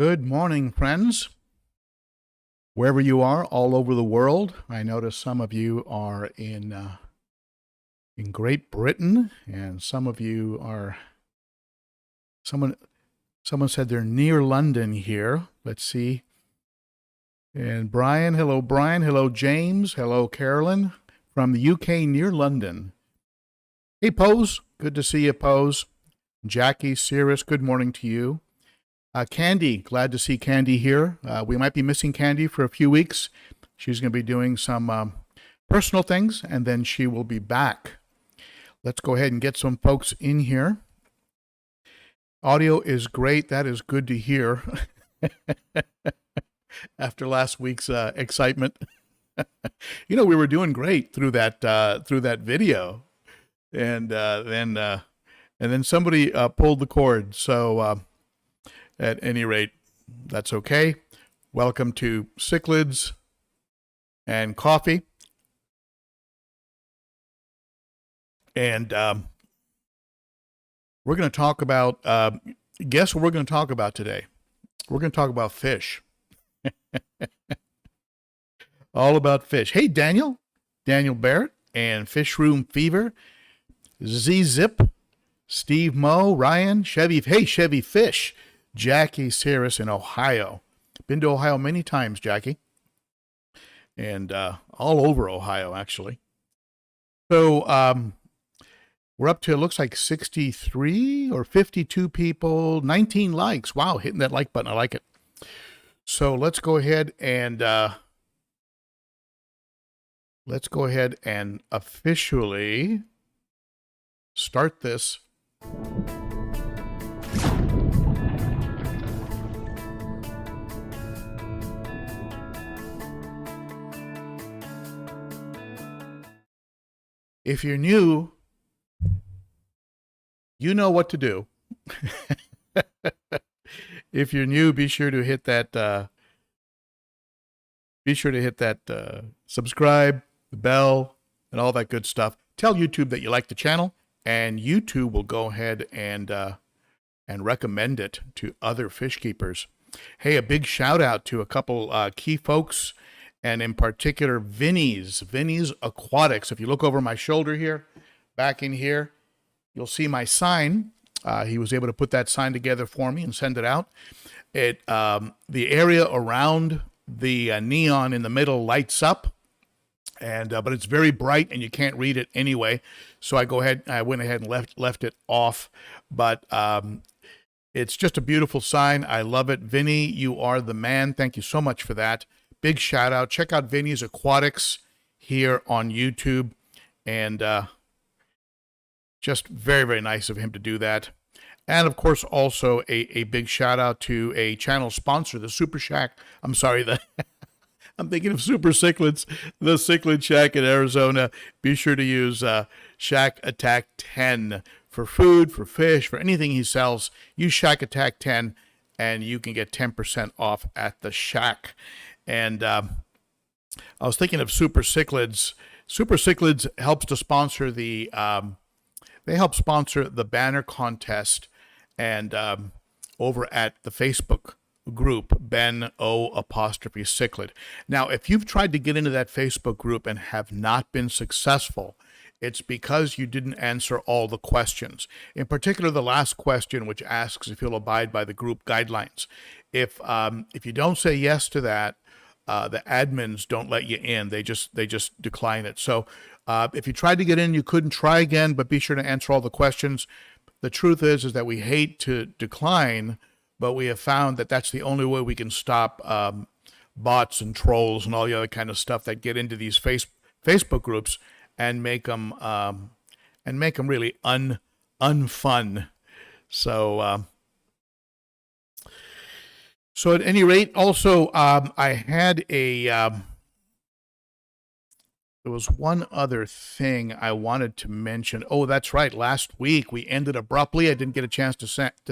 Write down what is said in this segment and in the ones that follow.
Good morning, friends. Wherever you are, all over the world. I notice some of you are in Great Britain, and some of you are. Someone said they're near London here. Let's see. And Brian, hello, Brian. Hello, James. Hello, Carolyn from the UK near London. Hey, Pose. Good to see you, Pose. Jackie, Cirrus, good morning to you. Candi, glad to see Candi here. We might be missing Candi for a few weeks. She's going to be doing some personal things, and then she will be back. Let's go ahead and get some folks in here. Audio is great. That is good to hear. After last week's excitement, we were doing great through that video, and then somebody pulled the cord. So. At any rate, that's okay. Welcome to Cichlids and Coffee. And we're going to talk about, guess what we're going to talk about today? We're going to talk about fish. All about fish. Hey, Daniel Barrett, and Fish Room Fever, Z-Zip, Steve Moe, Ryan, Chevy Fish. Jackie Cirrus in Ohio. Been to Ohio many times, Jackie. And all over Ohio, actually. So we're up to, it looks like 63 or 52 people, 19 likes. Wow, hitting that like button. I like it. So let's go ahead and officially start this. If you're new, you know what to do. If you're new, be sure to hit that. Subscribe, the bell, and all that good stuff. Tell YouTube that you like the channel, and YouTube will go ahead and recommend it to other fish keepers. Hey, a big shout out to a couple key folks. And in particular, Vinny's Aquatics. If you look over my shoulder here, back in here, you'll see my sign. He was able to put that sign together for me and send it out. The area around the neon in the middle lights up, but it's very bright and you can't read it anyway. So I went ahead and left it off. But it's just a beautiful sign. I love it. Vinny, you are the man. Thank you so much for that. Big shout out. Check out Vinny's Aquatics here on YouTube. And just very, very nice of him to do that. And of course, also a big shout out to a channel sponsor, the Super Shack. I'm sorry, I'm thinking of Super Cichlids, the Cichlid Shack in Arizona. Be sure to use Shack Attack 10 for food, for fish, for anything he sells. Use Shack Attack 10 and you can get 10% off at the Shack. And I was thinking of Super Cichlids. Super Cichlids helps to sponsor they help sponsor the banner contest, and over at the Facebook group, Ben O''Cichlid. Now, if you've tried to get into that Facebook group and have not been successful, it's because you didn't answer all the questions. In particular, the last question, which asks if you'll abide by the group guidelines. If you don't say yes to that, the admins don't let you in. They just decline it. So if you tried to get in, you couldn't. Try again, but be sure to answer all the questions. The truth is that we hate to decline, but we have found that that's the only way we can stop bots and trolls and all the other kind of stuff that get into these Facebook groups and make them really unfun. So at any rate, also, I had there was one other thing I wanted to mention. Oh, that's right. Last week we ended abruptly. I didn't get a chance to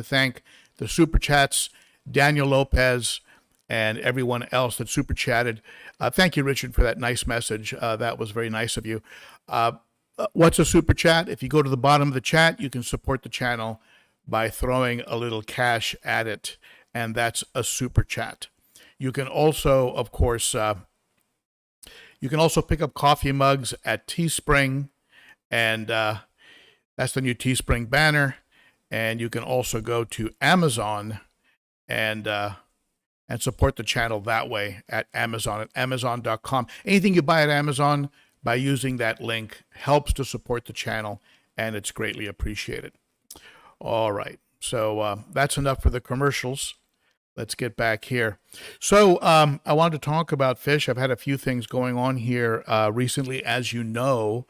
thank the Super Chats, Daniel Lopez, and everyone else that Super Chatted. Thank you, Richard, for that nice message. That was very nice of you. What's a Super Chat? If you go to the bottom of the chat, you can support the channel by throwing a little cash at it. and that's a super chat. You can also, of course, you can also pick up coffee mugs at Teespring, and that's the new Teespring banner. And you can also go to Amazon and support the channel that way at Amazon.com. Anything you buy at Amazon by using that link helps to support the channel, and it's greatly appreciated. All right, so that's enough for the commercials. Let's get back here. So I wanted to talk about fish. I've had a few things going on here recently. As you know,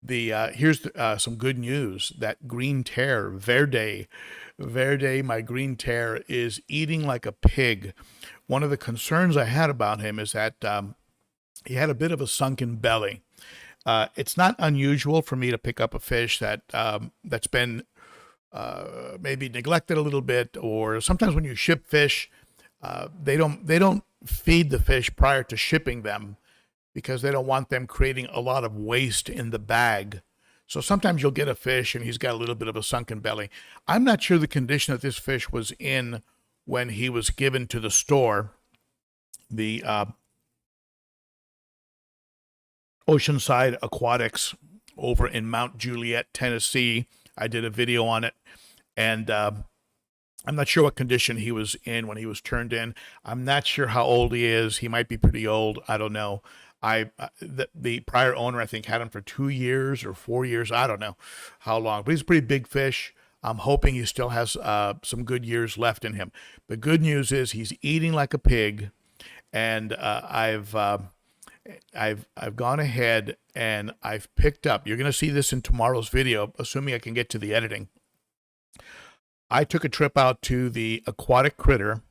here's some good news. That green tear, Verde, my green tear, is eating like a pig. One of the concerns I had about him is that he had a bit of a sunken belly. It's not unusual for me to pick up a fish that's been maybe neglected a little bit, or sometimes when you ship fish, they don't feed the fish prior to shipping them because they don't want them creating a lot of waste in the bag. So sometimes you'll get a fish and he's got a little bit of a sunken belly. I'm not sure the condition that this fish was in when he was given to the store. The Oceanside Aquatics over in Mount Juliet, Tennessee. I did a video on it, and I'm not sure what condition he was in when he was turned in. I'm not sure how old he is. He might be pretty old. I don't know. The prior owner, I think, had him for 2 years or 4 years. I don't know how long, but he's a pretty big fish. I'm hoping he still has some good years left in him. The good news is he's eating like a pig, and I've gone ahead and I've picked up. You're going to see this in tomorrow's video, assuming I can get to the editing. I took a trip out to the aquatic critter.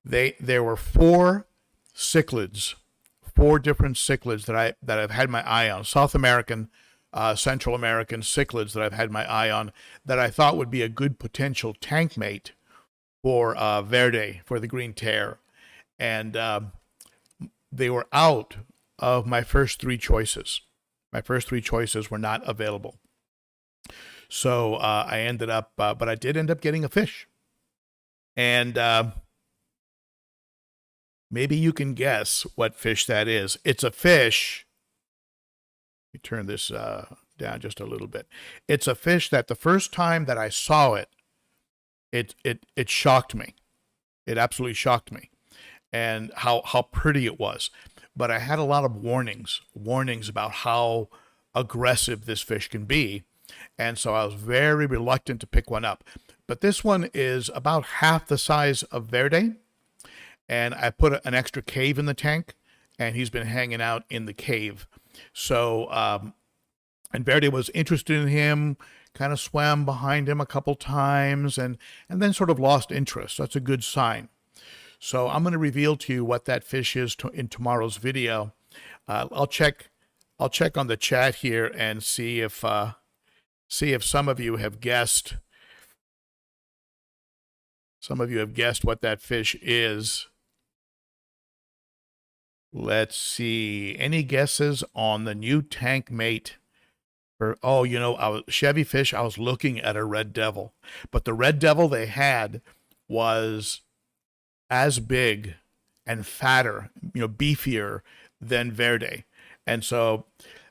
There were 4 cichlids, 4 different cichlids that I've had my eye on. South American, Central American cichlids that I've had my eye on that I thought would be a good potential tank mate for Verde, for the green tear. And they were out of my first 3 choices. My first 3 choices were not available. So I ended up, but I did end up getting a fish. And maybe you can guess what fish that is. It's a fish. Let me turn this down just a little bit. It's a fish that the first time that I saw it, it shocked me. It absolutely shocked me. And how pretty it was. But I had a lot of warnings about how aggressive this fish can be. And so I was very reluctant to pick one up. But this one is about half the size of Verde. And I put an extra cave in the tank, and he's been hanging out in the cave. So, and Verde was interested in him, kind of swam behind him a couple times, and then sort of lost interest. That's a good sign. So I'm going to reveal to you what that fish is in tomorrow's video. I'll check on the chat here and see if some of you have guessed. Some of you have guessed what that fish is. Let's see. Any guesses on the new tank mate? Chevy fish, I was looking at a red devil. But the red devil they had was as big and fatter, beefier than Verde. And so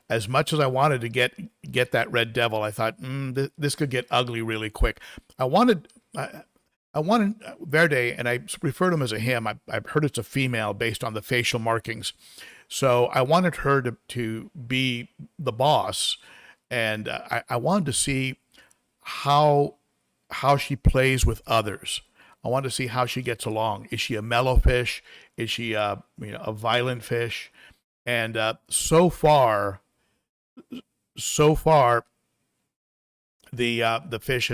as much as I wanted to get that red devil, I thought, this could get ugly really quick. I wanted Verde, and I refer to him as a him. I've heard it's a female based on the facial markings. So I wanted her to be the boss, and I wanted to see how she plays with others. I want to see how she gets along. Is she a mellow fish? Is she a violent fish? And so far, the fish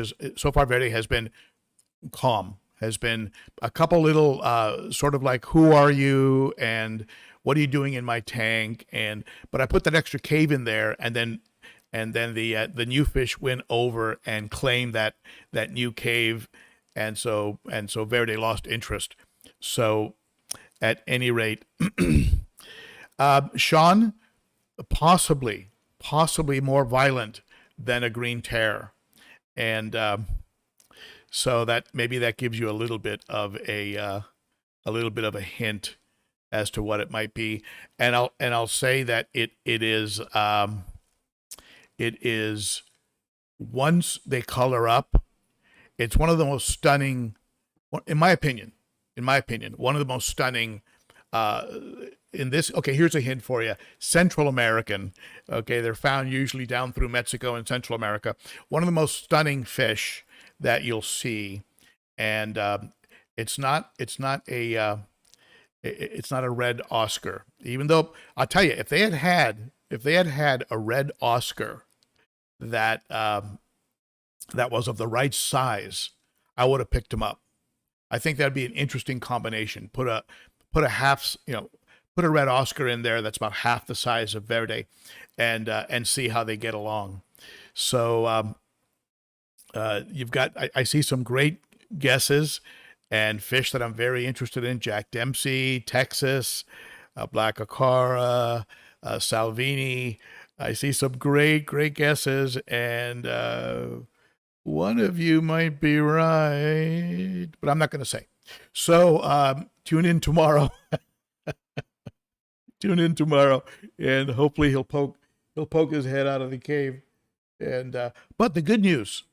Verde has been calm. Has been a couple little sort of like, who are you and what are you doing in my tank? But I put that extra cave in there, and then the new fish went over and claimed that new cave. And so Verde lost interest. So at any rate, Sean, possibly more violent than a green tear. And So that maybe that gives you a little bit of a hint as to what it might be. And I'll say that it is once they color up, it's one of the most stunning, in my opinion, one of the most stunning in this. Okay, here's a hint for you. Central American. Okay, they're found usually down through Mexico and Central America. One of the most stunning fish that you'll see, and it's not a red Oscar. Even though I'll tell you, if they had a red Oscar that that was of the right size, I would have picked him up. I think that'd be an interesting combination. Put a red Oscar in there that's about half the size of Verde, and see how they get along. So you've got, I see some great guesses and fish that I'm very interested in. Jack Dempsey, Texas, Black Acara, Salvini. I see some great guesses, and one of you might be right, but I'm not going to say. So tune in tomorrow. Tune in tomorrow, and hopefully he'll poke his head out of the cave. And but the good news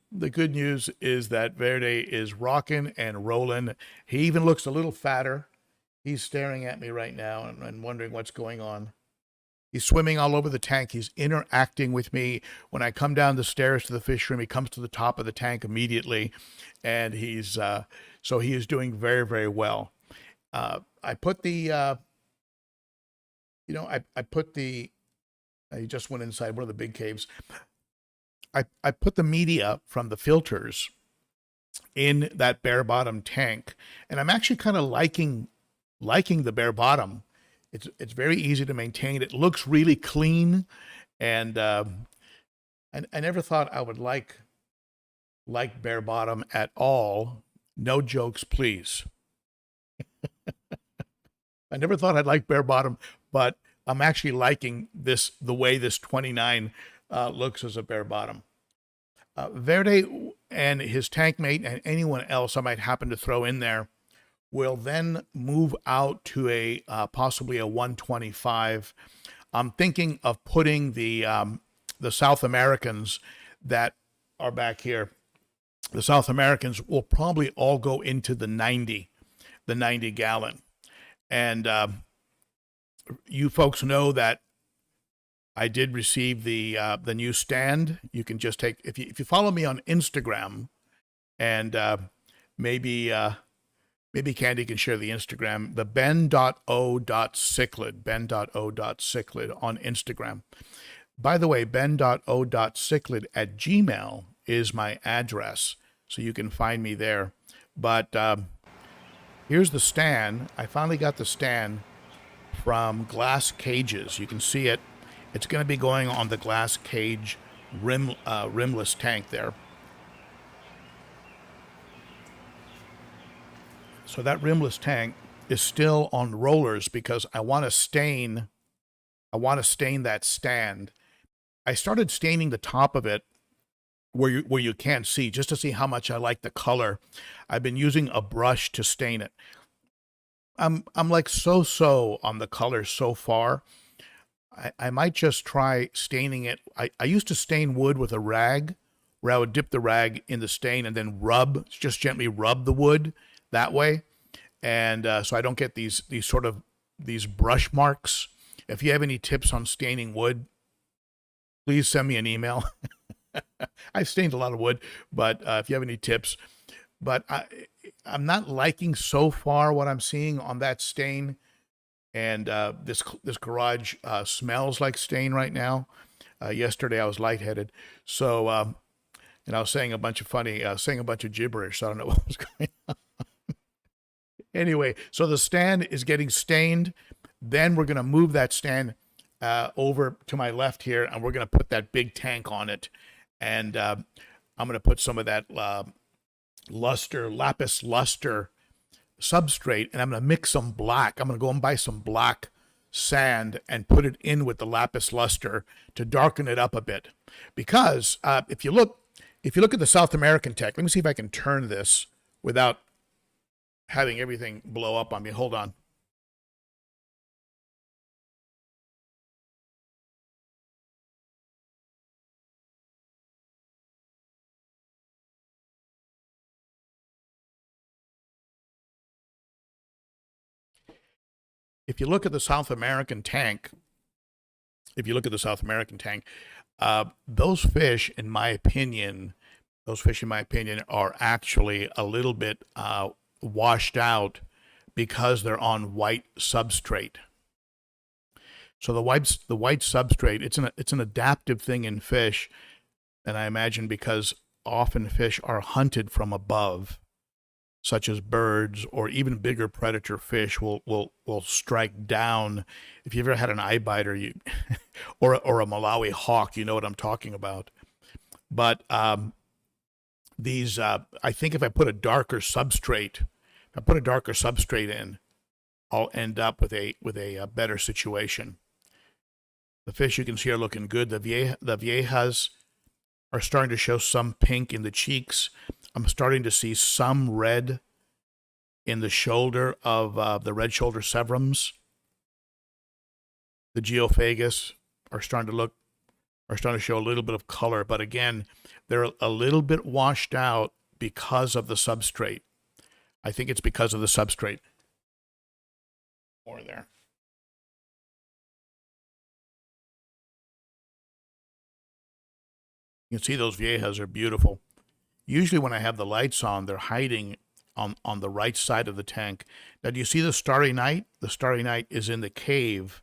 is that Verde is rocking and rolling. He even looks a little fatter. He's staring at me right now and wondering what's going on. He's swimming all over the tank. He's interacting with me. When I come down the stairs to the fish room, he comes to the top of the tank immediately, and he's so he is doing very, very well. I put the he just went inside one of the big caves. I put the media from the filters in that bare bottom tank, and I'm actually kind of liking the bare bottom. It's very easy to maintain. It looks really clean, and I never thought I would like bare bottom at all. No jokes, please. I never thought I'd like bare bottom, but I'm actually liking the way this 29 looks as a bare bottom. Verde and his tank mate and anyone else I might happen to throw in there will then move out to a possibly a 125. I'm thinking of putting the South Americans that are back here. The South Americans will probably all go into the 90 gallon. And you folks know that I did receive the new stand. You can just take, if you follow me on Instagram, and maybe Candi can share the Instagram, the ben.o.cichlid on Instagram. By the way, ben.o.cichlid@gmail is my address, so you can find me there. But here's the stand. I finally got the stand from Glass Cages. You can see it. It's going to be going on the glass cage rimless tank there. So that rimless tank is still on rollers because I want to stain that stand. I started staining the top of it where you can't see, just to see how much I like the color. I've been using a brush to stain it. I'm like so on the color so far. I might just try staining it. I used to stain wood with a rag, where I would dip the rag in the stain and then just gently rub the wood that way. And so I don't get these brush marks. If you have any tips on staining wood, please send me an email. I've stained a lot of wood, but if you have any tips. But I'm not liking so far what I'm seeing on that stain. And this garage smells like stain right now. Yesterday I was lightheaded, so and I was saying a bunch of gibberish. So I don't know what was going on. Anyway, so the stand is getting stained. Then we're going to move that stand over to my left here, and we're going to put that big tank on it. And I'm going to put some of that lapis luster substrate, and I'm going to mix some black. I'm going to go and buy some black sand and put it in with the lapis luster to darken it up a bit. Because if you look, If you look at the South American tank, let me see if I can turn this without having everything blow up on me. Hold on. If you look at the South American tank, those fish, in my opinion, are actually a little bit washed out because they're on white substrate. So the white substrate, it's an adaptive thing in fish, and I imagine because often fish are hunted from above, such as birds or even bigger predator fish will strike down. If you've ever had an eye biter, or a Malawi hawk, you know what I'm talking about. But these, I think if I put a darker substrate in, I'll end up with a better situation. The fish you can see are looking good. The viejas are starting to show some pink in the cheeks. I'm starting to see some red in the shoulder of the red shoulder severums. The geophagus are starting to show a little bit of color, but again, they're a little bit washed out because of the substrate. I think it's because of the substrate. More there. You can see those viejas are beautiful. Usually when I have the lights on, they're hiding on the right side of the tank. Now, do you see the Starry Night? The Starry Night is in the cave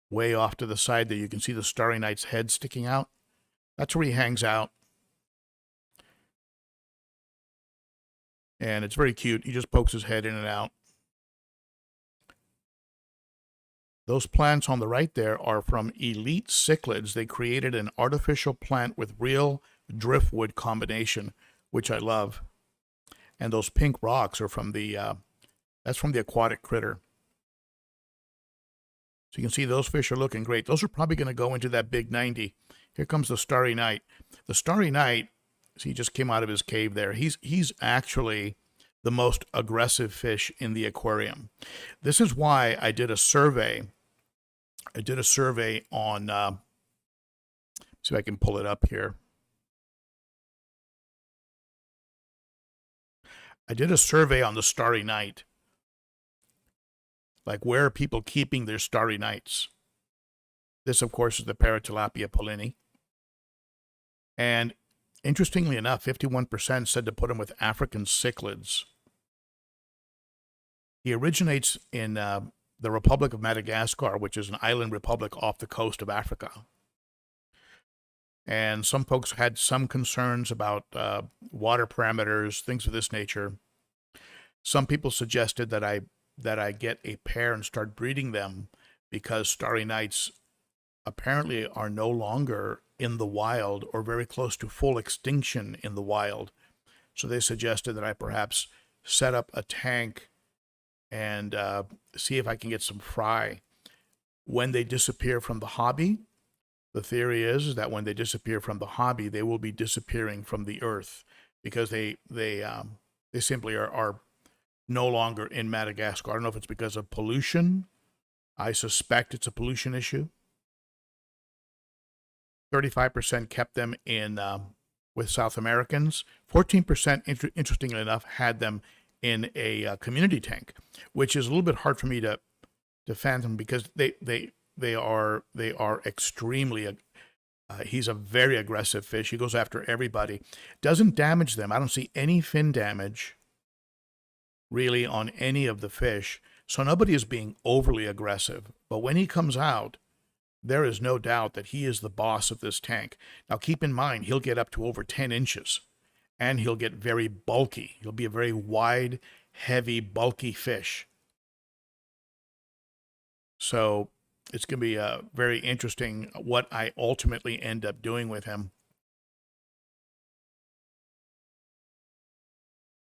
way off to the side there. You can see the Starry Night's head sticking out. That's where he hangs out. And it's very cute. He just pokes his head in and out. Those plants on the right there are from Elite Cichlids. They created an artificial plant with real driftwood combination, which I love. And those pink rocks are from that's from the aquatic critter. So you can see those fish are looking great. Those are probably going to go into that big 90. Here comes the Starry Night. The Starry Night, see, he just came out of his cave there. He's actually the most aggressive fish in the aquarium. This is why I did a survey. On, see if I can pull it up here. I did a survey on the Starry Night. Like, where are people keeping their Starry Nights? This, of course, is the Paratilapia pollini. And interestingly enough, 51% said to put him with African cichlids. He originates in the Republic of Madagascar, which is an island republic off the coast of Africa. And some folks had some concerns about water parameters, things of this nature. Some people suggested that I get a pair and start breeding them because Starry Nights apparently are no longer in the wild or very close to full extinction in the wild. So they suggested that I perhaps set up a tank and see if I can get some fry. When they disappear from the hobby, the theory is that when they disappear from the hobby, they will be disappearing from the earth because they simply are no longer in Madagascar. I don't know if it's because of pollution. I suspect it's a pollution issue. 35% kept them in with South Americans. 14%, interestingly enough, had them in a community tank, which is a little bit hard for me to fathom because they are extremely. He's a very aggressive fish. He goes after everybody. Doesn't damage them. I don't see any fin damage really on any of the fish. So nobody is being overly aggressive. But when he comes out, there is no doubt that he is the boss of this tank. Now keep in mind, he'll get up to over 10 inches and he'll get very bulky. He'll be a very wide, heavy, bulky fish. So it's going to be very interesting what I ultimately end up doing with him.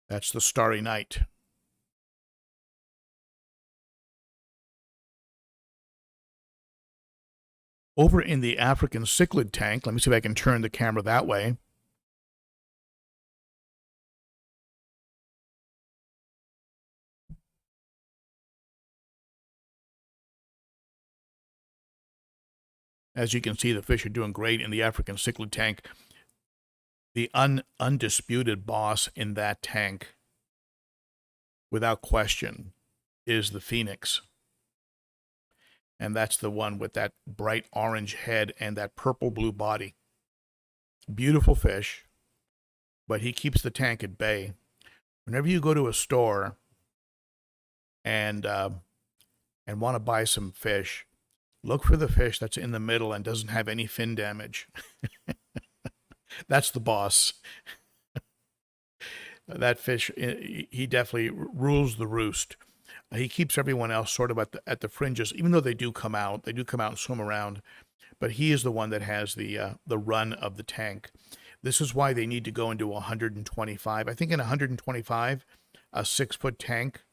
That's the Starry Night. Over in the African cichlid tank, let me see if I can turn the camera that way. As you can see, the fish are doing great in the African cichlid tank. The undisputed boss in that tank, without question, is the Phoenix. And that's the one with that bright orange head and that purple-blue body. Beautiful fish, but he keeps the tank at bay. Whenever you go to a store and want to buy some fish, look for the fish that's in the middle and doesn't have any fin damage. That's the boss. That fish, he definitely rules the roost. He keeps everyone else sort of at the fringes, even though they do come out and swim around. But he is the one that has the run of the tank. This is why they need to go into 125. I think in 125, a 6-foot tank,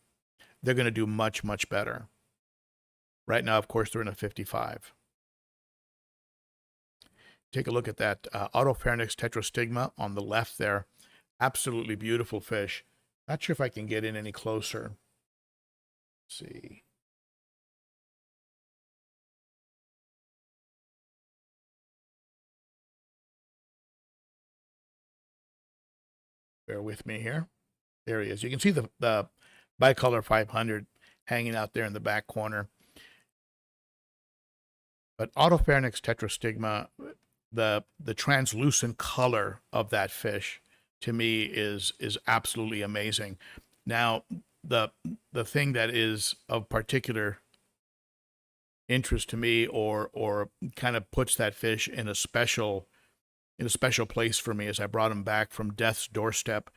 they're going to do much, much better. Right now, of course, they're in a 55. Take a look at that Autopharynx tetrastigma on the left there. Absolutely beautiful fish. Not sure if I can get in any closer. Let's see. Bear with me here. There he is. You can see the bicolor 500 hanging out there in the back corner. But Autopharynx tetrastigma, the translucent color of that fish, to me is absolutely amazing. Now, the thing that is of particular interest to me, or kind of puts that fish in a special place for me, as I brought him back from death's doorstep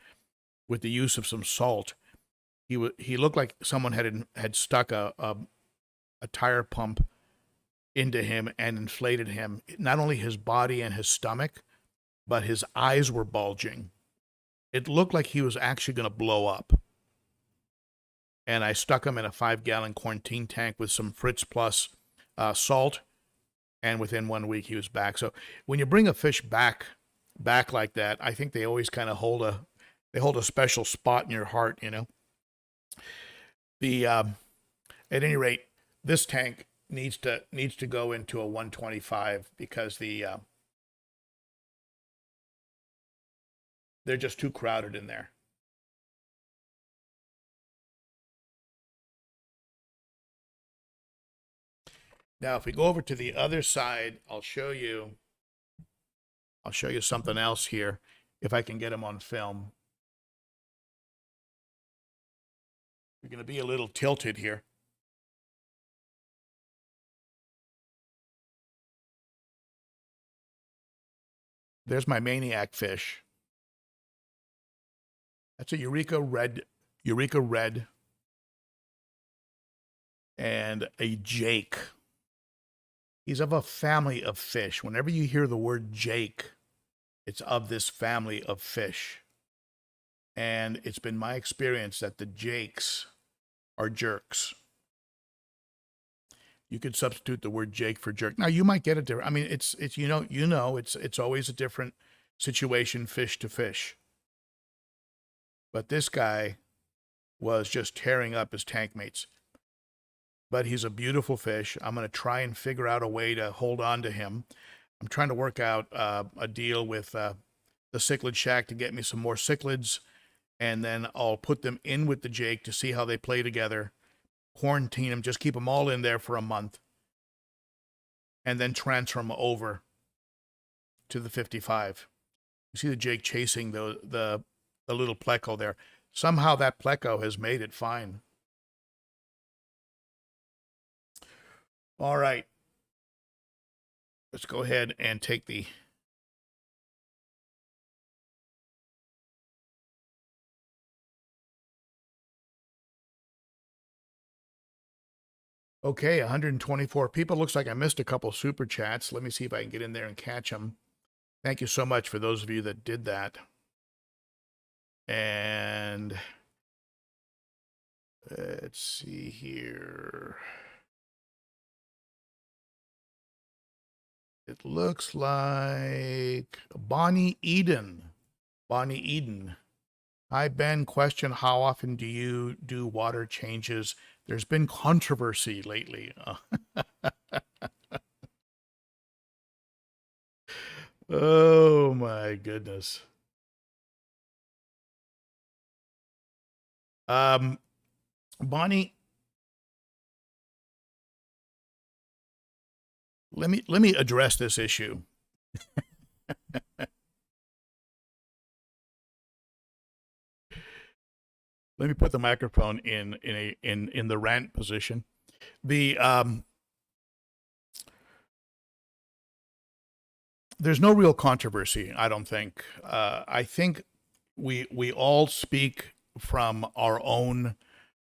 with the use of some salt. He looked like someone had stuck a tire pump into him and inflated him. Not only his body and his stomach, but his eyes were bulging. It looked like he was actually going to blow up. And I stuck him in a 5-gallon quarantine tank with some Fritz Plus salt, and within 1 week he was back. So when you bring a fish back like that, I think they always kind of hold a special spot in your heart, you know. At any rate, this tank needs to go into a 125 because they're just too crowded in there. Now, if we go over to the other side, I'll show you something else here, if I can get them on film. We're going to be a little tilted here. There's my maniac fish. That's a Eureka Red, and a Jake. He's of a family of fish. Whenever you hear the word Jake, it's of this family of fish. And it's been my experience that the Jakes are jerks. You could substitute the word Jake for jerk. Now, you might get it different. I mean, it's it's always a different situation, fish to fish. But this guy was just tearing up his tank mates. But he's a beautiful fish. I'm going to try and figure out a way to hold on to him. I'm trying to work out a deal with the Cichlid Shack to get me some more cichlids, and then I'll put them in with the Jake to see how they play together, quarantine them, just keep them all in there for a month, and then transfer them over to the 55. You see the Jake chasing the little pleco there. Somehow that pleco has made it fine. All right. Let's go ahead and take the... Okay, 124 people. Looks like I missed a couple super chats. Let me see if I can get in there and catch them. Thank you so much for those of you that did that. And let's see here. It looks like Bonnie Eden. Hi, Ben. Question, how often do you do water changes? There's been controversy lately. Oh my goodness. Bonnie, let me address this issue. Let me put the microphone in the rant position. There's no real controversy, I don't think. I think we all speak from our own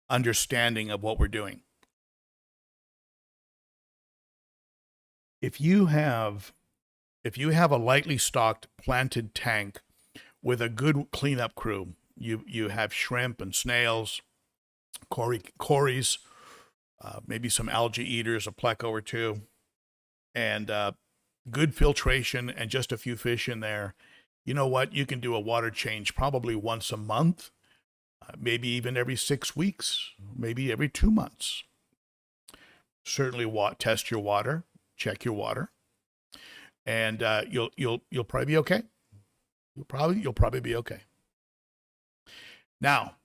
understanding of what we're doing. If you have a lightly stocked planted tank with a good cleanup crew, you have shrimp and snails, cories, maybe some algae eaters, a pleco or two, and good filtration and just a few fish in there. You know what? You can do a water change probably once a month, maybe even every 6 weeks, maybe every 2 months. Certainly, test your water, check your water, and you'll probably be okay. You'll probably be okay. Now,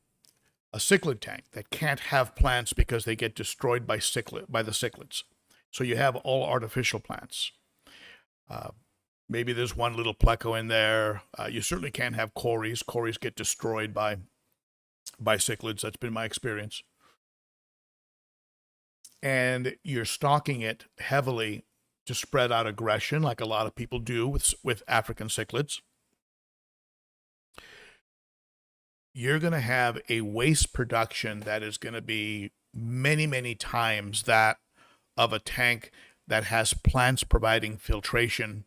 a cichlid tank that can't have plants because they get destroyed by the cichlids. So you have all artificial plants. Maybe there's one little pleco in there. You certainly can't have cories. Cories get destroyed by cichlids. That's been my experience. And you're stocking it heavily to spread out aggression, like a lot of people do with African cichlids. You're going to have a waste production that is going to be many, many times that of a tank that has plants providing filtration,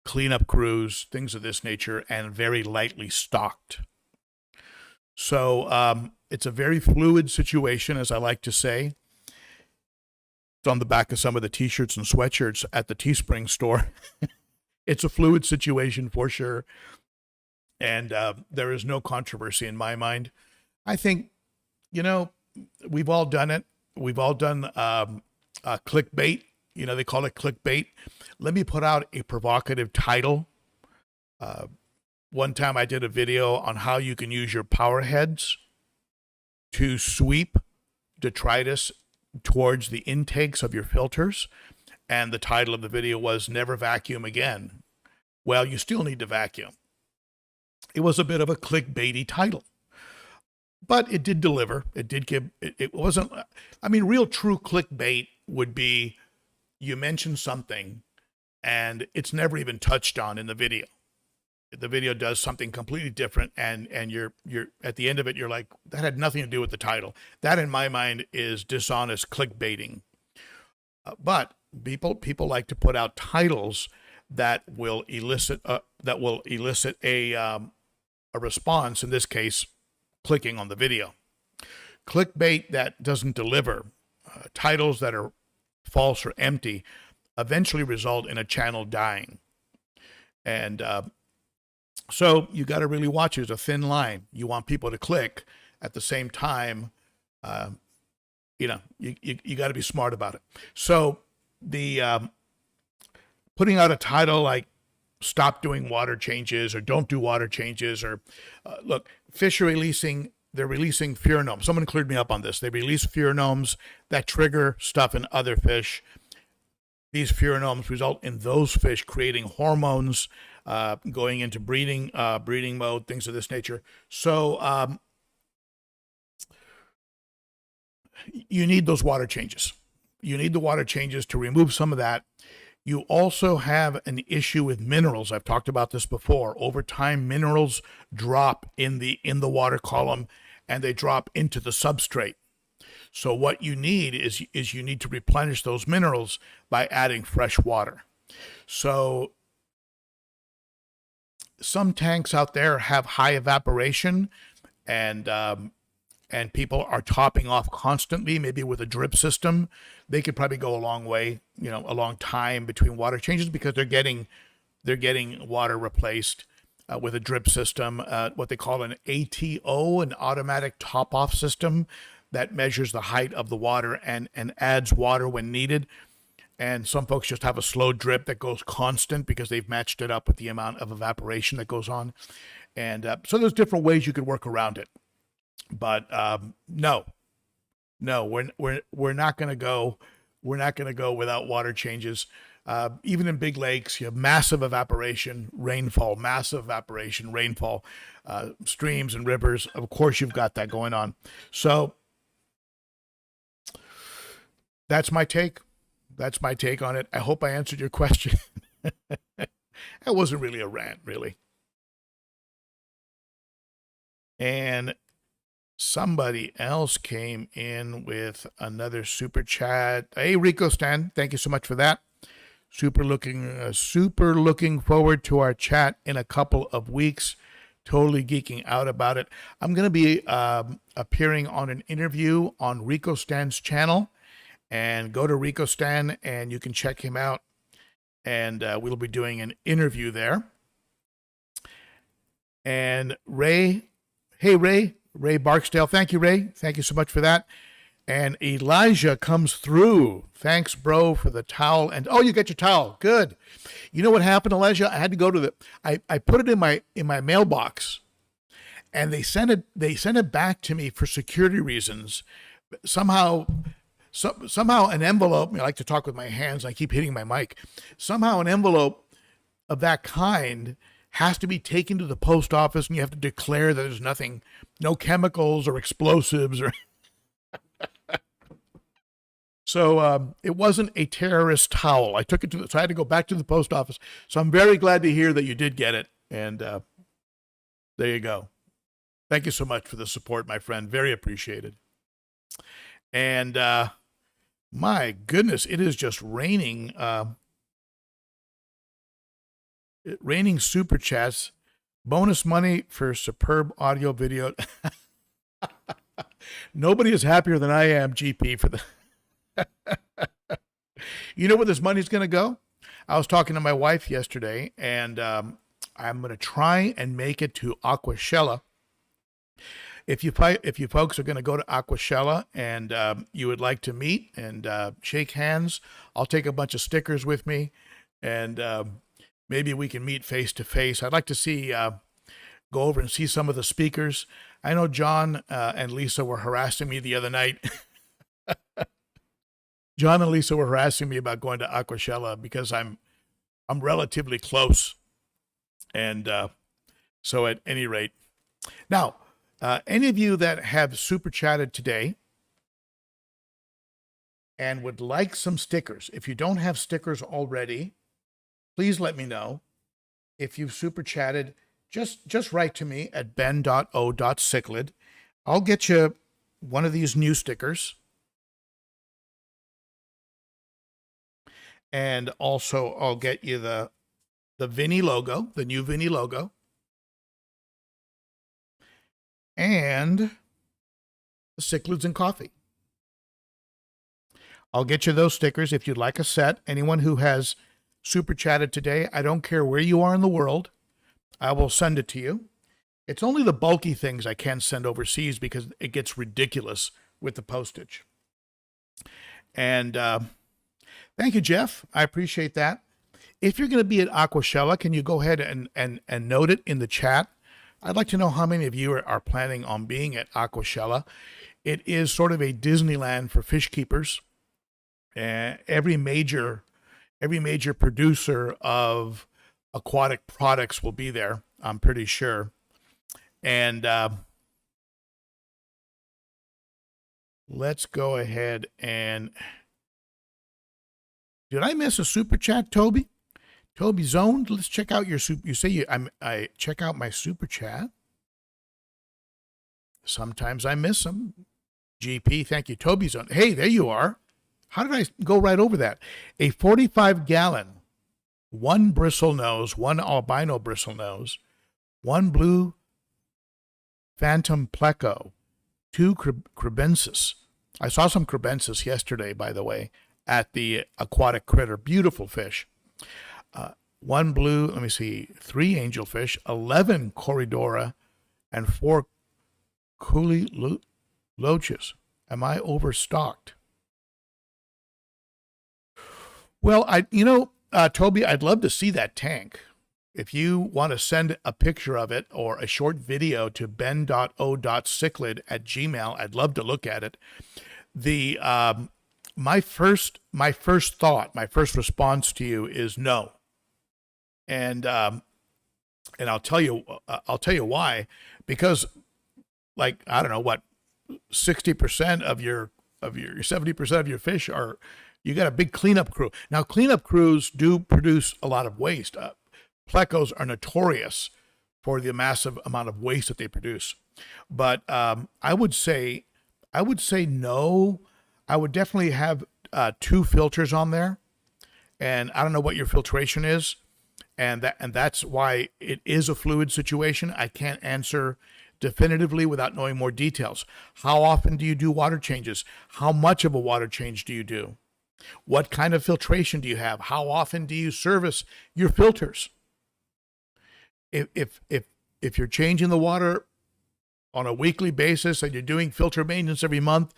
cleanup crews, things of this nature, and very lightly stocked. So it's a very fluid situation, as I like to say. It's on the back of some of the t-shirts and sweatshirts at the Teespring store. It's a fluid situation for sure. And there is no controversy in my mind. I think, we've all done it. We've all done clickbait. They call it clickbait. Let me put out a provocative title. One time I did a video on how you can use your power heads to sweep detritus towards the intakes of your filters. And the title of the video was Never Vacuum Again. Well, you still need to vacuum. It was a bit of a clickbaity title, but it did deliver. It did give, it wasn't, real true clickbait would be you mention something and it's never even touched on in the video. The video does something completely different, and you're at the end of it, you're like, that had nothing to do with the title. That, in my mind, is dishonest clickbaiting. But people like to put out titles that will elicit a response. In this case, clicking on the video. Clickbait that doesn't deliver, titles that are false or empty, eventually result in a channel dying. And so you got to really watch. There's a thin line. You want people to click. At the same time, you got to be smart about it. So the putting out a title like "Stop doing water changes" or "Don't do water changes" or look, fish are releasing pheromones. Someone cleared me up on this. They release pheromones that trigger stuff in other fish. These pheromones result in those fish creating hormones, going into breeding mode, things of this nature. So you need those water changes. You need the water changes to remove some of that. You also have an issue with minerals. I've talked about this before. Over time, minerals drop in the water column, and they drop into the substrate. So what you need is you need to replenish those minerals by adding fresh water. So some tanks out there have high evaporation, and people are topping off constantly, maybe with a drip system. They could probably go a long way, a long time between water changes because they're getting water replaced with a drip system, what they call an ATO, an automatic top-off system that measures the height of the water and adds water when needed. And some folks just have a slow drip that goes constant because they've matched it up with the amount of evaporation that goes on. And so there's different ways you could work around it. But no, we're not going to go. We're not going to go without water changes. Even in big lakes, you have massive evaporation, rainfall, streams and rivers. Of course, you've got that going on. So that's my take. That's my take on it. I hope I answered your question. That wasn't really a rant, really. And somebody else came in with another super chat. Hey, Rico Stan, thank you so much for that. Super looking forward to our chat in a couple of weeks. Totally geeking out about it. I'm going to be appearing on an interview on Rico Stan's channel. And go to Rico Stan and you can check him out. And we'll be doing an interview there. And Ray Barksdale. Thank you, Ray. Thank you so much for that. And Elijah comes through. Thanks, bro, for the towel. And oh, you got your towel. Good. You know what happened, Elijah? I had to go to I put it in my mailbox, and they sent it back to me for security reasons. Somehow an envelope, I like to talk with my hands, I keep hitting my mic. Somehow an envelope of that kind has to be taken to the post office, and you have to declare that there's nothing, no chemicals or explosives or so it wasn't a terrorist towel. I took it so I had to go back to the post office. So I'm very glad to hear that you did get it. And there you go. Thank you so much for the support, my friend. Very appreciated. And my goodness, it is just raining. Raining super chats. Bonus money for superb audio video. Nobody is happier than I am, GP, for the. You know where this money's going to go? I was talking to my wife yesterday, and I'm going to try and make it to Aquashella. If you folks are going to go to Aquashella and you would like to meet and shake hands, I'll take a bunch of stickers with me, and maybe we can meet face to face. I'd like to see go over and see some of the speakers. I know John and Lisa were harassing me the other night. John and Lisa were harassing me about going to Aquashella because I'm relatively close, and so at any rate, now any of you that have super chatted today and would like some stickers, if you don't have stickers already, please let me know. If you've super chatted, just write to me at ben.o.cichlid. I'll get you one of these new stickers. And also, I'll get you the Vinny logo, the new Vinny logo. And the Cichlids and Coffee. I'll get you those stickers if you'd like a set. Anyone who has super chatted today, I don't care where you are in the world, I will send it to you. It's only the bulky things I can't send overseas because it gets ridiculous with the postage. And thank you, Jeff. I appreciate that. If you're going to be at Aquashella, can you go ahead and note it in the chat? I'd like to know how many of you are planning on being at Aquashella. It is sort of a Disneyland for fish keepers. Every major producer of aquatic products will be there, I'm pretty sure. And let's go ahead and... Did I miss a super chat, Toby? Toby Zoned, let's check out your super. You say I check out my super chat. Sometimes I miss them. GP, thank you. Toby Zoned. Hey, there you are. How did I go right over that? A 45-gallon, one bristle nose, one albino bristle nose, one blue phantom pleco, two crebensis. I saw some crebensis yesterday, by the way, at the aquatic critter. Beautiful fish. One blue, let me see, 3 angelfish, 11 corridora, and 4 coolie loaches. Am I overstocked? Well, Toby, I'd love to see that tank. If you want to send a picture of it or a short video to ben.o.cichlid@gmail, I'd love to look at it. The my first thought, my first response to you is no, and I'll tell you why. Because, like, I don't know what, 60% of your 70% of your fish are, you got a big cleanup crew. Now, cleanup crews do produce a lot of waste. Plecos are notorious for the massive amount of waste that they produce. But I would say no. I would definitely have 2 filters on there, and I don't know what your filtration is, and that's why it is a fluid situation. I can't answer definitively without knowing more details. How often do you do water changes? How much of a water change do you do? What kind of filtration do you have? How often do you service your filters? If you're changing the water on a weekly basis and you're doing filter maintenance every month,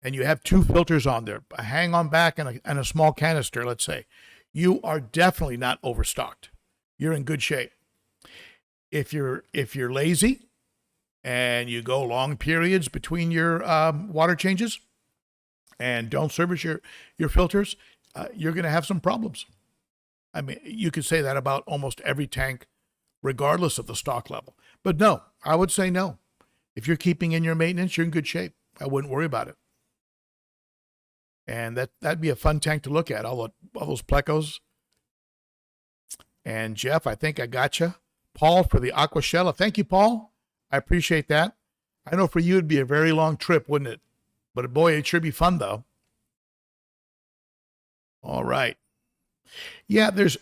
and you have 2 filters on there, a hang-on back and a small canister, let's say, you are definitely not overstocked. You're in good shape. If you're lazy and you go long periods between your water changes and don't service your filters, you're going to have some problems. I mean, you could say that about almost every tank, regardless of the stock level. But no, I would say no. If you're keeping in your maintenance, you're in good shape. I wouldn't worry about it. And that'd be a fun tank to look at, all those plecos. And Jeff, I think I got you. Paul for the Aquashella. Thank you, Paul. I appreciate that. I know for you it'd be a very long trip, wouldn't it? But boy, it sure be fun though. All right. Yeah, there's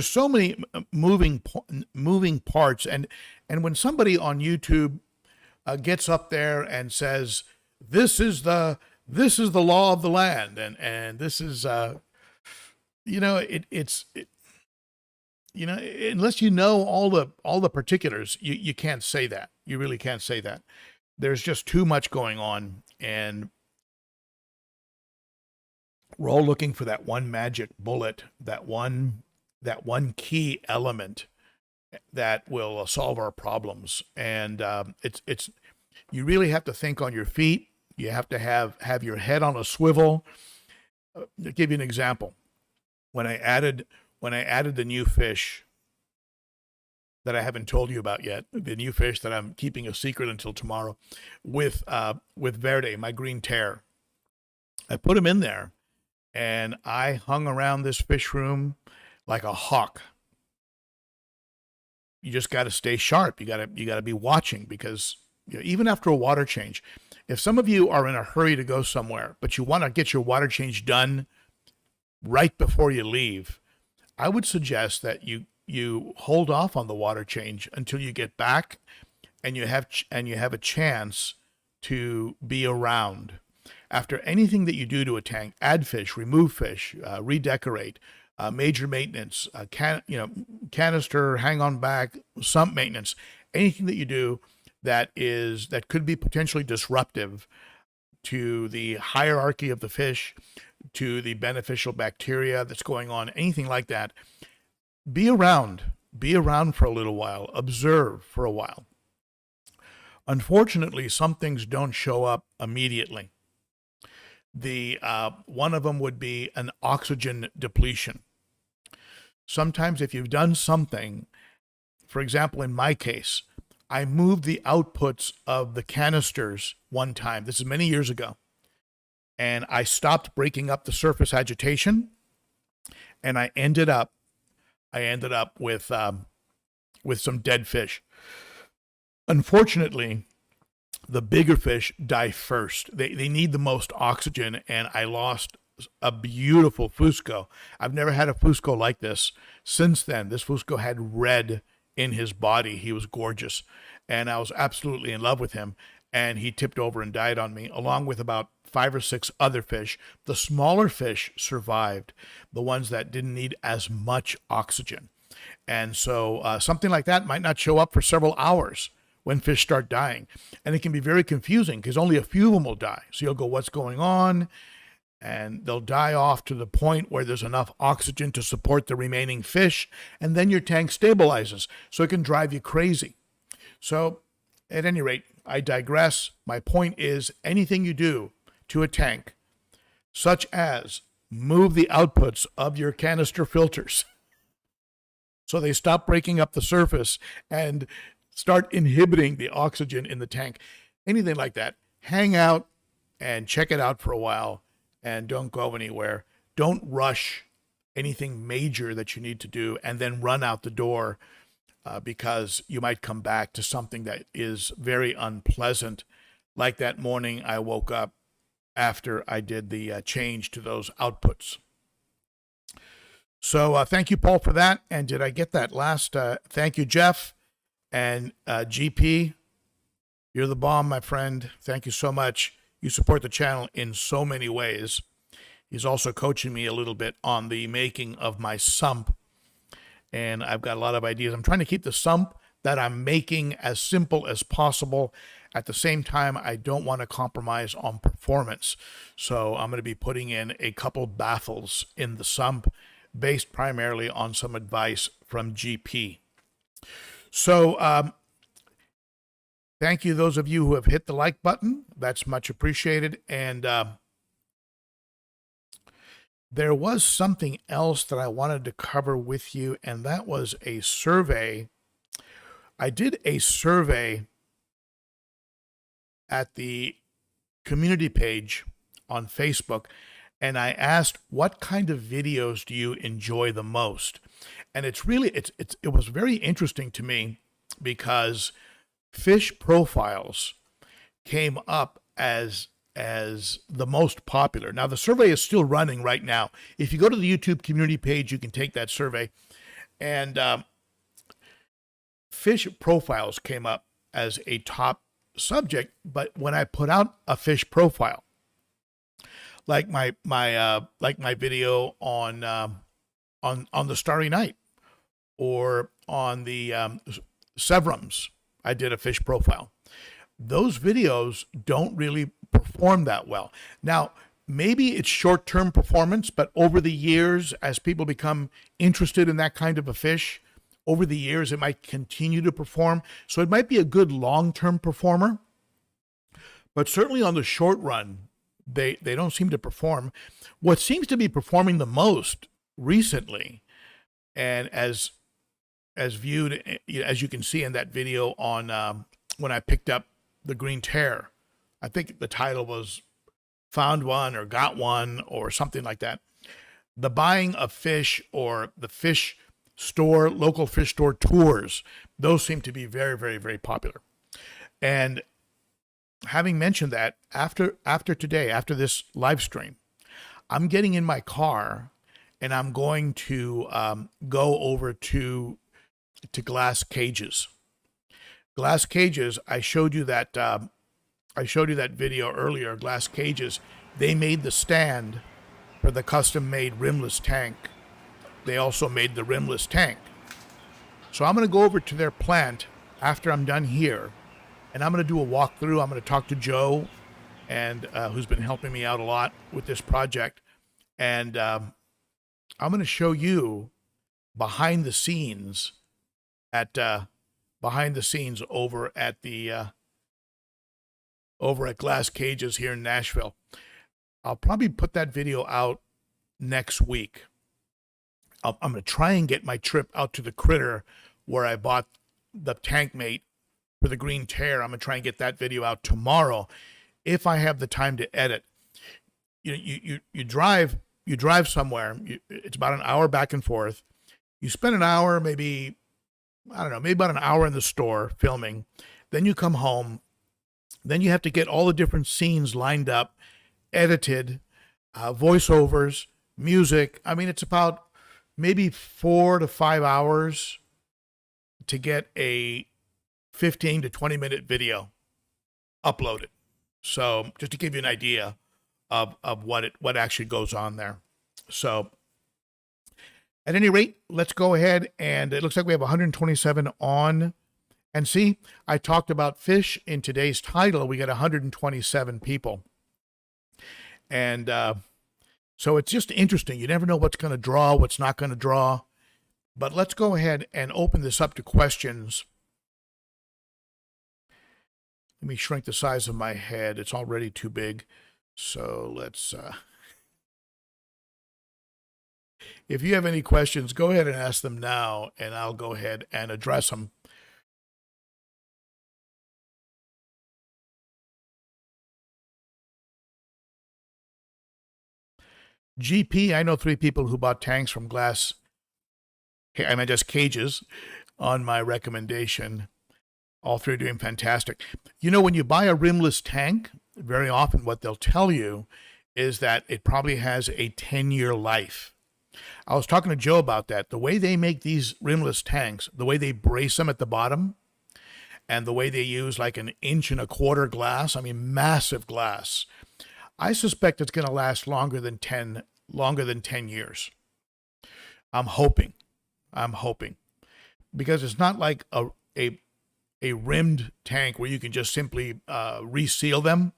so many moving parts, and when somebody on YouTube gets up there and says this is the law of the land, and this is unless you know all the particulars, you can't say that. You really can't say that. There's just too much going on, and we're all looking for that one magic bullet, that one key element that will solve our problems. And it's you really have to think on your feet. You have to have your head on a swivel. I'll give you an example. When I added the new fish that I haven't told you about yet, the new fish that I'm keeping a secret until tomorrow, with Verde, my green tear, I put him in there, and I hung around this fish room like a hawk. You just got to stay sharp. You got to be watching, because even after a water change, if some of you are in a hurry to go somewhere, but you want to get your water change done right before you leave, I would suggest that you hold off on the water change until you get back, and you have a chance to be around. After anything that you do to a tank, add fish, remove fish, redecorate, major maintenance, canister, hang on back, sump maintenance, anything that you do that could be potentially disruptive to the hierarchy of the fish, to the beneficial bacteria that's going on, anything like that, be around for a little while, observe for a while. Unfortunately, some things don't show up immediately. One of them would be an oxygen depletion. Sometimes if you've done something, for example, in my case, I moved the outputs of the canisters one time. This is many years ago. And I stopped breaking up the surface agitation, and I ended up with some dead fish. Unfortunately, the bigger fish die first. They need the most oxygen, and I lost a beautiful Fusco. I've never had a Fusco like this since then. This Fusco had red in his body. He was gorgeous, and I was absolutely in love with him. And he tipped over and died on me, along with about 5 or 6 other fish. The smaller fish survived, the ones that didn't need as much oxygen. And so something like that might not show up for several hours when fish start dying. And it can be very confusing, because only a few of them will die. So you'll go, what's going on? and they'll die off to the point where there's enough oxygen to support the remaining fish, and then your tank stabilizes, so it can drive you crazy. So, at any rate, I digress. My point is, anything you do to a tank, such as move the outputs of your canister filters so they stop breaking up the surface and start inhibiting the oxygen in the tank, anything like that, hang out and check it out for a while and don't go anywhere. Don't rush anything major that you need to do and then run out the door because you might come back to something that is very unpleasant. Like that morning I woke up after I did the change to those outputs. So thank you, Paul, for that. And did I get that last? Thank you, Jeff. And GP, you're the bomb, my friend. Thank you so much. You support the channel in so many ways. He's also coaching me a little bit on the making of my sump. And I've got a lot of ideas. I'm trying to keep the sump that I'm making as simple as possible. At the same time, I don't want to compromise on performance. So I'm going to be putting in a couple baffles in the sump based primarily on some advice from GP. So thank you, those of you who have hit the like button. That's much appreciated. And there was something else that I wanted to cover with you, and that was a survey. I did a survey at the community page on Facebook, and I asked, what kind of videos do you enjoy the most? And it's really, it was very interesting to me because fish profiles came up as the most popular. Now, the survey is still running right now. If you go to the YouTube community page, you can take that survey. And fish profiles came up as a top subject. But when I put out a fish profile, like my video on the Starry Night or on the Severums, I did a fish profile. Those videos don't really perform that well. Now, maybe it's short-term performance, but over the years, as people become interested in that kind of a fish, over the years, it might continue to perform. So it might be a good long-term performer, but certainly on the short run, they don't seem to perform. What seems to be performing the most recently, and as viewed, as you can see in that video on when I picked up the green tear, I think the title was Found One or Got One or something like that. The buying of fish or the fish store, local fish store tours, those seem to be very, very, very popular. And having mentioned that, after today, after this live stream, I'm getting in my car and I'm going to go over to Glass Cages. Glass Cages, I showed you that video earlier. Glass Cages, they made the stand for the custom-made rimless tank. They also made the rimless tank. So I'm going to go over to their plant after I'm done here, and I'm going to do a walkthrough. I'm going to talk to Joe, and who's been helping me out a lot with this project, and I'm going to show you behind the scenes over at Glass Cages here in Nashville. I'll probably put that video out next week. I'm going to try and get my trip out to the Critter where I bought the tank mate for the green tear. I'm going to try and get that video out tomorrow if I have the time to edit. You drive somewhere. It's about an hour back and forth. You spend an hour, maybe about an hour in the store filming. Then you come home. Then you have to get all the different scenes lined up, edited, voiceovers, music. I mean, it's about maybe 4 to 5 hours to get a 15 to 20 minute video uploaded. So just to give you an idea of what actually goes on there. So at any rate, let's go ahead, and it looks like we have 127 on. And see, I talked about fish in today's title. We got 127 people. And So it's just interesting. You never know what's going to draw, what's not going to draw. But let's go ahead and open this up to questions. Let me shrink the size of my head. It's already too big. So let's... If you have any questions, go ahead and ask them now, and I'll go ahead and address them. GP, I know 3 people who bought tanks from glass, I mean just cages, on my recommendation. All 3 are doing fantastic. You know, when you buy a rimless tank, very often what they'll tell you is that it probably has a 10-year life. I was talking to Joe about that. The way they make these rimless tanks, the way they brace them at the bottom, and the way they use like 1.25 inch glass, I mean massive glass, I suspect it's going to last longer than 10 years. I'm hoping, because it's not like a rimmed tank where you can just simply reseal them.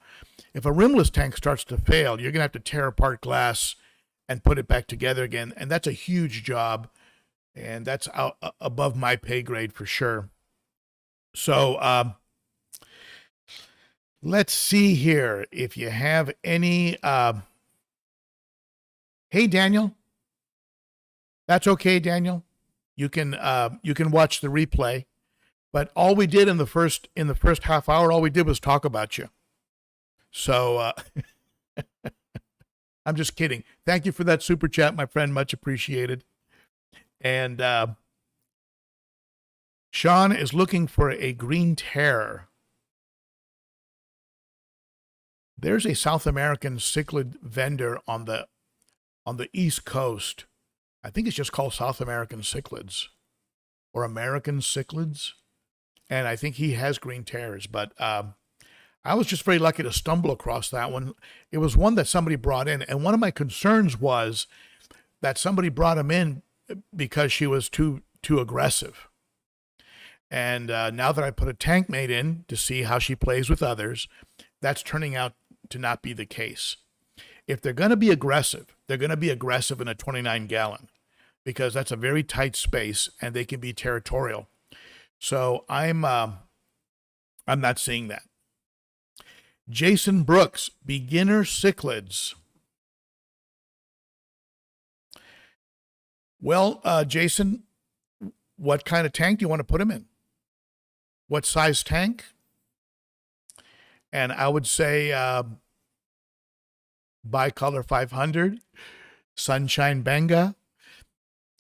If a rimless tank starts to fail, you're going to have to tear apart glass and put it back together again, and that's a huge job, and that's above my pay grade for sure. So let's see here if you have any. Hey, Daniel. That's okay, Daniel. You can watch the replay. But all we did in the first half hour, all we did was talk about you. So I'm just kidding. Thank you for that super chat, my friend. Much appreciated. And Sean is looking for a green terror. There's a South American cichlid vendor on the East Coast. I think it's just called South American Cichlids or American Cichlids. And I think he has green terrors, but I was just very lucky to stumble across that one. It was one that somebody brought in, and one of my concerns was that somebody brought him in because she was too aggressive. And now that I put a tank mate in to see how she plays with others, that's turning out to not be the case. If they're going to be aggressive, they're going to be aggressive in a 29-gallon because that's a very tight space and they can be territorial. So I'm not seeing that. Jason Brooks, beginner cichlids. Well, Jason, what kind of tank do you want to put them in? What size tank? And I would say Bicolor 500, Sunshine Benga.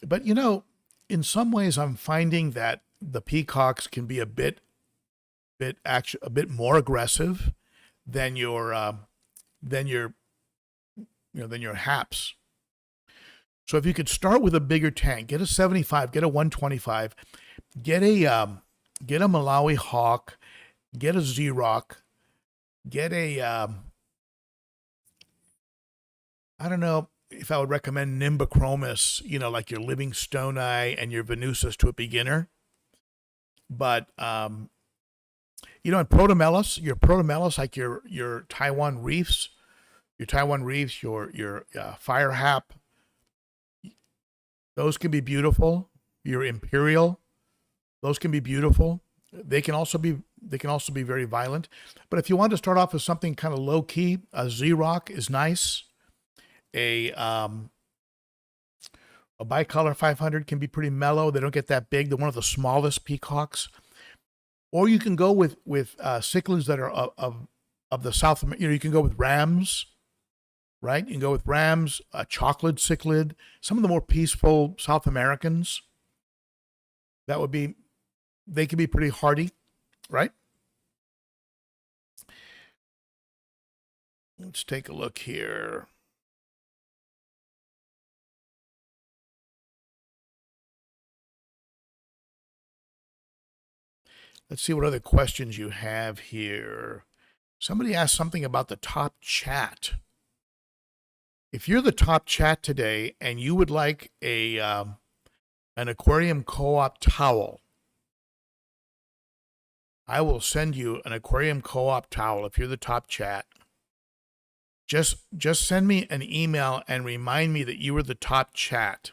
But, you know, in some ways I'm finding that the peacocks can be a bit more aggressive than your haps. So if you could start with a bigger tank, get a 75, get a 125, get a Malawi Hawk, get a Z-Rock, get a I don't know if I would recommend Nimbochromis, you know, like your Livingstoni and your Venusas to a beginner. But, you know, in Protomelis, like your Taiwan Reefs, your Fire Hap, those can be beautiful. Your Imperial, those can be beautiful. They can also be very violent. But if you want to start off with something kind of low key, a Z-Rock is nice. A Bicolor 500 can be pretty mellow. They don't get that big. They're one of the smallest peacocks. Or you can go with cichlids that are of the South. You know, you can go with rams, right? You can go with rams, a chocolate cichlid, some of the more peaceful South Americans. They can be pretty hardy, right? Let's take a look here. Let's see what other questions you have here. Somebody asked something about the top chat. If you're the top chat today and you would like an aquarium co-op towel, I will send you an aquarium co-op towel if you're the top chat. just send me an email and remind me that you were the top chat.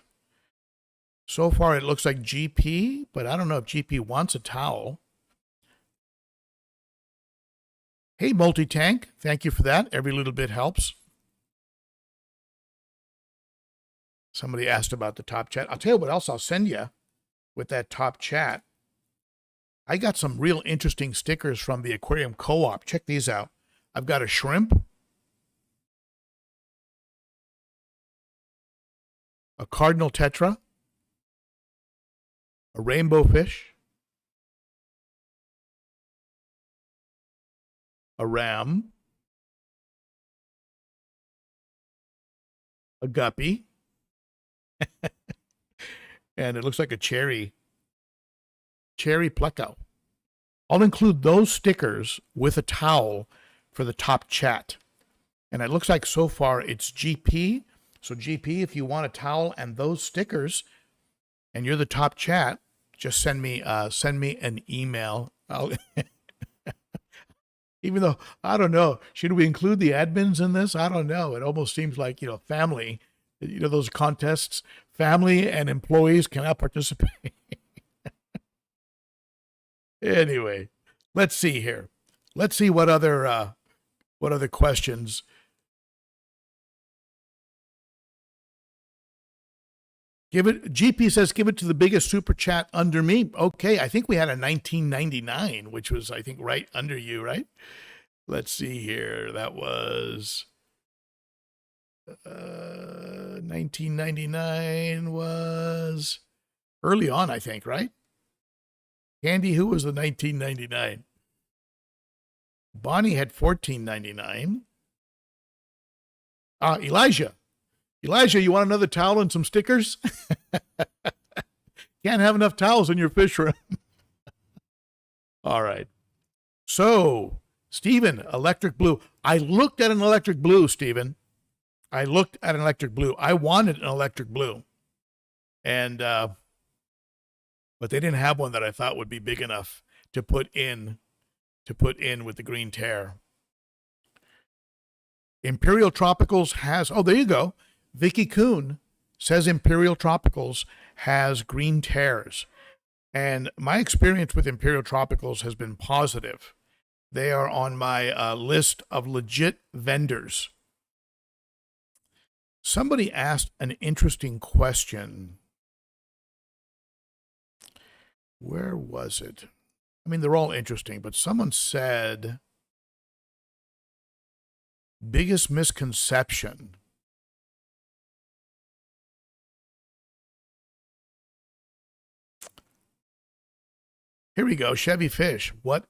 So far, it looks like GP, but I don't know if GP wants a towel. Hey, Multi-Tank, thank you for that. Every little bit helps. Somebody asked about the top chat. I'll tell you what else I'll send you with that top chat. I got some real interesting stickers from the Aquarium Co-op. Check these out. I've got a shrimp, a cardinal tetra, a rainbow fish, a ram, a guppy, and it looks like a cherry pleco. I'll include those stickers with a towel for the top chat. And it looks like so far it's GP. So GP, if you want a towel and those stickers and you're the top chat, just send me an email. Even though, I don't know, should we include the admins in this? I don't know. It almost seems like, family, those contests, family and employees cannot participate. Anyway, let's see here. Let's see what other questions. GP says, give it to the biggest super chat under me. Okay, I think we had a 1999, which was, I think, right under you, right? Let's see here. That was 1999 was early on, I think, right? Candi, who was the 1999? Bonnie had 14.99. Elijah. Elijah, you want another towel and some stickers? Can't have enough towels in your fish room. All right. So, Stephen, electric blue. I looked at an electric blue, Stephen. I looked at an electric blue. I wanted an electric blue. And, but they didn't have one that I thought would be big enough to put in with the green tear. Imperial Tropicals has, oh, there you go. Vicky Kuhn says Imperial Tropicals has green tears. And my experience with Imperial Tropicals has been positive. They are on my list of legit vendors. Somebody asked an interesting question. Where was it? I mean, they're all interesting, but someone said, biggest misconception. Here we go, Chevy Fish. What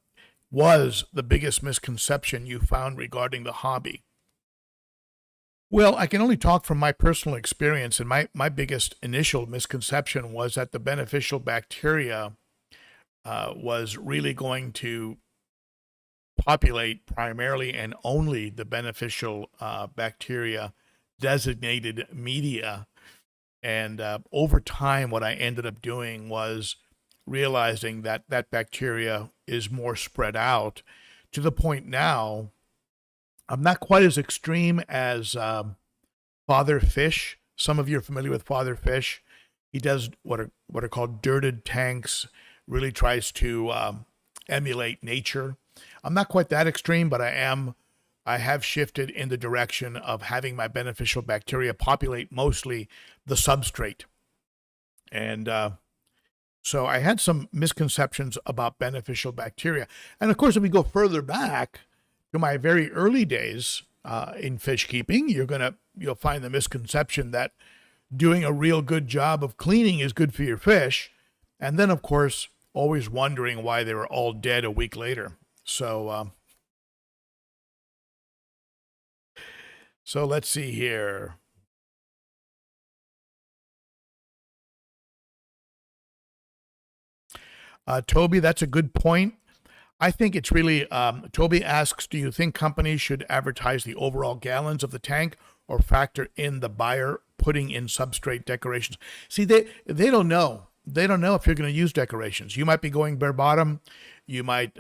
was the biggest misconception you found regarding the hobby? Well, I can only talk from my personal experience, and my biggest initial misconception was that the beneficial bacteria was really going to populate primarily and only the beneficial bacteria designated media. And over time, what I ended up doing was realizing that that bacteria is more spread out to the point now I'm not quite as extreme as Father Fish. Some of you are familiar with Father Fish. He does what are called dirted tanks, really tries to emulate nature. I'm not quite that extreme, but I have shifted in the direction of having my beneficial bacteria populate mostly the substrate. And so I had some misconceptions about beneficial bacteria. And of course, if we go further back to my very early days in fish keeping, you'll find the misconception that doing a real good job of cleaning is good for your fish. And then, of course, always wondering why they were all dead a week later. So let's see here. Toby, that's a good point. I think it's really, Toby asks, do you think companies should advertise the overall gallons of the tank or factor in the buyer putting in substrate decorations? See, they don't know. They don't know if you're going to use decorations. You might be going bare bottom. You might,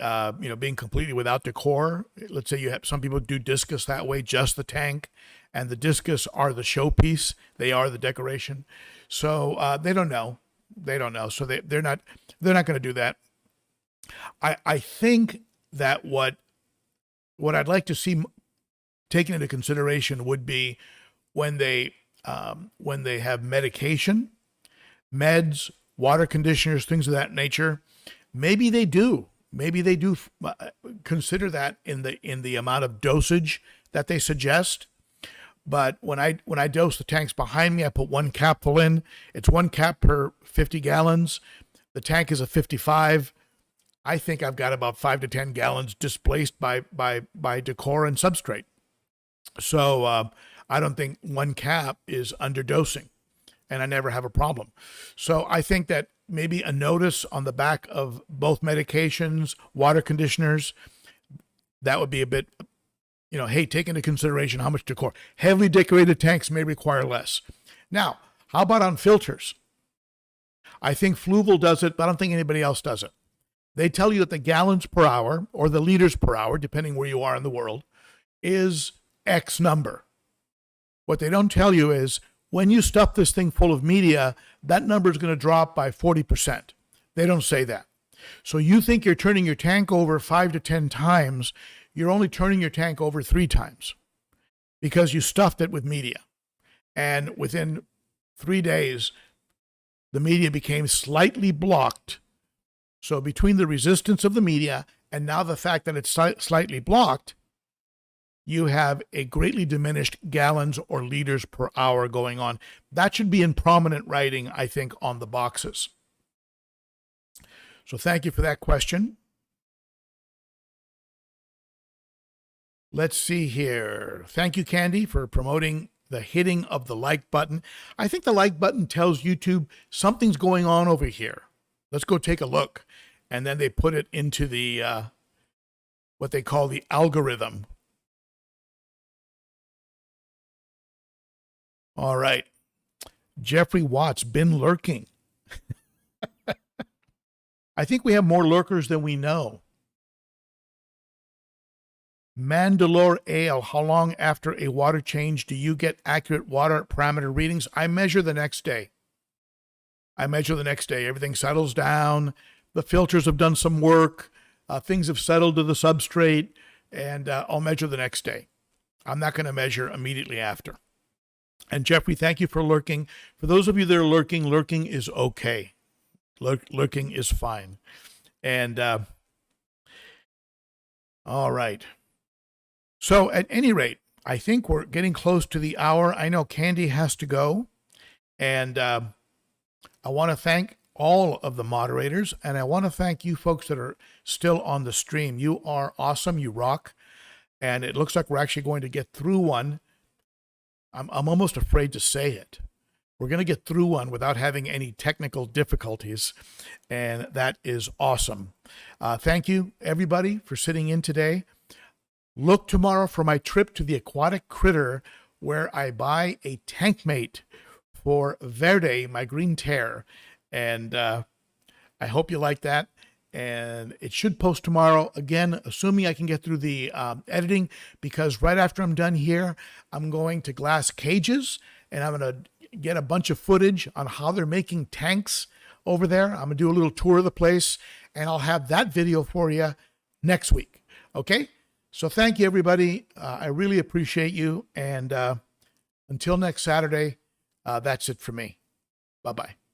being completely without decor. Let's say you have some people do discus that way, just the tank, and the discus are the showpiece. They are the decoration. So they don't know. They don't know. So they're not going to do that. I think that what I'd like to see taken into consideration would be when they have medication, meds, water conditioners, things of that nature. Maybe they do consider that in the amount of dosage that they suggest. But when I dose the tanks behind me, I put one capful in. It's 1 cap per 50 gallons. The tank is a 55. I think I've got about 5 to 10 gallons displaced by decor and substrate. So I don't think 1 cap is underdosing, and I never have a problem. So I think that maybe a notice on the back of both medications, water conditioners, that would be a bit, hey, take into consideration how much decor. Heavily decorated tanks may require less. Now, how about on filters? I think Fluval does it, but I don't think anybody else does it. They tell you that the gallons per hour or the liters per hour, depending where you are in the world, is X number. What they don't tell you is when you stuff this thing full of media, that number is going to drop by 40%. They don't say that. So you think you're turning your tank over 5 to 10 times, you're only turning your tank over 3 times because you stuffed it with media. And within 3 days, the media became slightly blocked. So between the resistance of the media and now the fact that it's slightly blocked, you have a greatly diminished gallons or liters per hour going on. That should be in prominent writing, I think, on the boxes. So thank you for that question. Let's see here. Thank you, Candi, for promoting the hitting of the like button. I think the like button tells YouTube something's going on over here. Let's go take a look. And then they put it into the what they call the algorithm. All right. Jeffrey Watts, been lurking. I think we have more lurkers than we know. Mandalore Ale, how long after a water change do you get accurate water parameter readings? I measure the next day. Everything settles down. The filters have done some work. Things have settled to the substrate, and I'll measure the next day. I'm not going to measure immediately after. And Jeffrey, thank you for lurking. For those of you that are lurking, lurking is okay. Lurking is fine. And all right. So at any rate, I think we're getting close to the hour. I know Candi has to go. And I want to thank all of the moderators. And I want to thank you folks that are still on the stream. You are awesome. You rock. And it looks like we're actually going to get through one. I'm almost afraid to say it. We're going to get through one without having any technical difficulties. And that is awesome. Thank you, everybody, for sitting in today. Look tomorrow for my trip to the aquatic critter where I buy a tank mate for Verde, my green tear. And I hope you like that. And it should post tomorrow, again, assuming I can get through the editing, because right after I'm done here, I'm going to Glass Cages, and I'm going to get a bunch of footage on how they're making tanks over there. I'm going to do a little tour of the place, and I'll have that video for you next week. Okay? So thank you, everybody. I really appreciate you. And until next Saturday, that's it for me. Bye-bye.